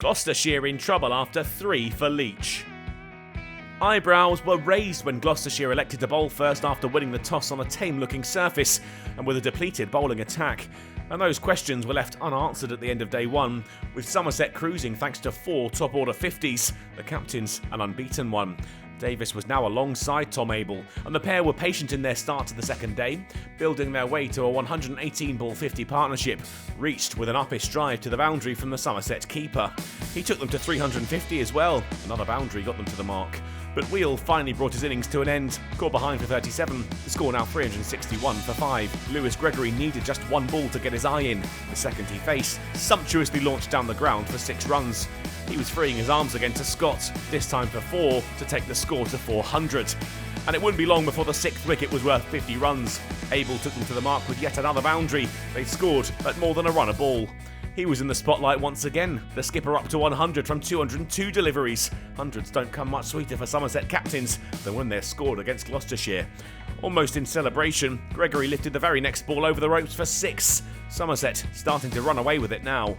Gloucestershire in trouble after 3 for Leach. Eyebrows were raised when Gloucestershire elected to bowl first after winning the toss on a tame-looking surface and with a depleted bowling attack. And those questions were left unanswered at the end of day 1, with Somerset cruising thanks to 4 top-order 50s, the captain's an unbeaten one. Davis was now alongside Tom Abell, and the pair were patient in their start to the second day, building their way to a 118-ball 50 partnership, reached with an uppish drive to the boundary from the Somerset keeper. He took them to 350 as well, another boundary got them to the mark. But Wheel finally brought his innings to an end, caught behind for 37, the score now 361 for 5. Lewis Gregory needed just 1 ball to get his eye in. The second he faced sumptuously launched down the ground for 6 runs. He was freeing his arms again to Scott, this time for 4, to take the score to 400. And it wouldn't be long before the 6th wicket was worth 50 runs. Abell took them to the mark with yet another boundary. They scored at more than a run a ball. He was in the spotlight once again, the skipper up to 100 from 202 deliveries. Hundreds don't come much sweeter for Somerset captains than when they're scored against Gloucestershire. Almost in celebration, Gregory lifted the very next ball over the ropes for 6. Somerset starting to run away with it now.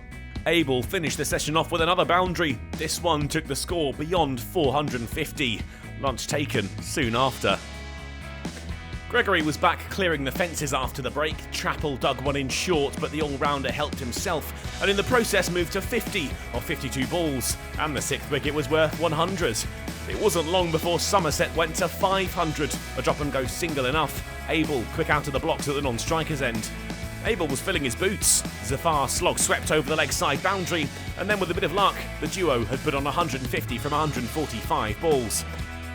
Abell finished the session off with another boundary. This one took the score beyond 450. Lunch taken soon after. Gregory was back clearing the fences after the break. Chappell dug one in short, but the all-rounder helped himself, and in the process moved to 50 off 52 balls, and the 6th wicket was worth 100. It wasn't long before Somerset went to 500, a drop-and-go single enough. Abell quick out of the blocks at the non-striker's end. Abell was filling his boots. Zafar slog swept over the leg side boundary, and then with a bit of luck, the duo had put on 150 from 145 balls.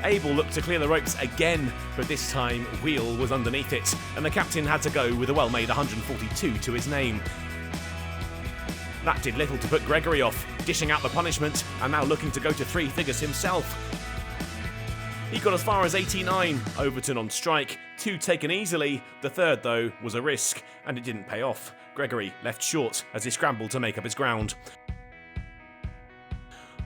Abell looked to clear the ropes again, but this time Wheel was underneath it, and the captain had to go with a well-made 142 to his name. That did little to put Gregory off, dishing out the punishment, and now looking to go to 3 figures himself. He got as far as 89, Overton on strike, 2 taken easily, the 3rd though was a risk, and it didn't pay off. Gregory left short as he scrambled to make up his ground.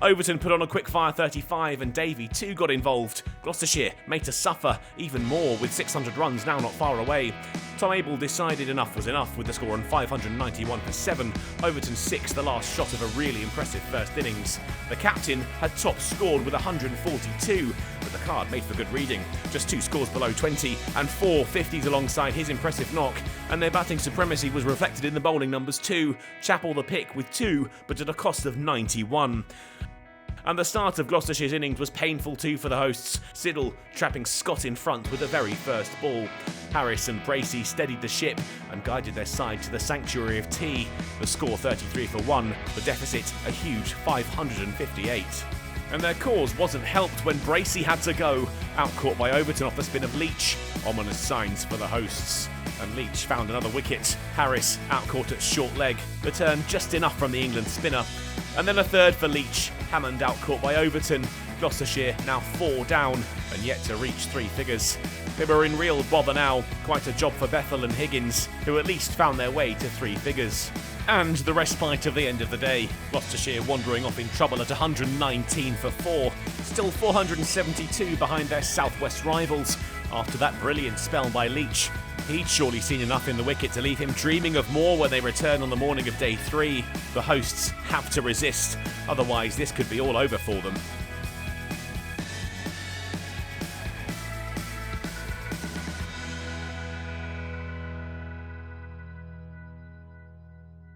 Overton put on a quick-fire 35 and Davey too got involved. Gloucestershire made to suffer even more with 600 runs now not far away. Tom Abell decided enough was enough with the score on 591 for 7. Overton 6, the last shot of a really impressive first innings. The captain had top scored with 142, but the card made for good reading. Just 2 scores below 20 and 4 50s alongside his impressive knock, and their batting supremacy was reflected in the bowling numbers too. Chappell the pick with 2, but at a cost of 91. And the start of Gloucestershire's innings was painful too for the hosts, Siddle trapping Scott in front with the very first ball. Harris and Bracey steadied the ship and guided their side to the sanctuary of tea. The score 33 for 1, the deficit a huge 558. And their cause wasn't helped when Bracey had to go, out-caught by Overton off the spin of Leach. Ominous signs for the hosts. And Leach found another wicket. Harris out-caught at short leg, returned just enough from the England spinner. And then a 3rd for Leach. Hammond out-caught by Overton. Gloucestershire now 4 down and yet to reach 3 figures. They were in real bother now. Quite a job for Bethel and Higgins, who at least found their way to 3 figures. And the respite of the end of the day. Gloucestershire wandering off in trouble at 119 for 4. Still 472 behind their southwest rivals after that brilliant spell by Leach. He'd surely seen enough in the wicket to leave him dreaming of more when they return on the morning of day 3. The hosts have to resist, otherwise this could be all over for them.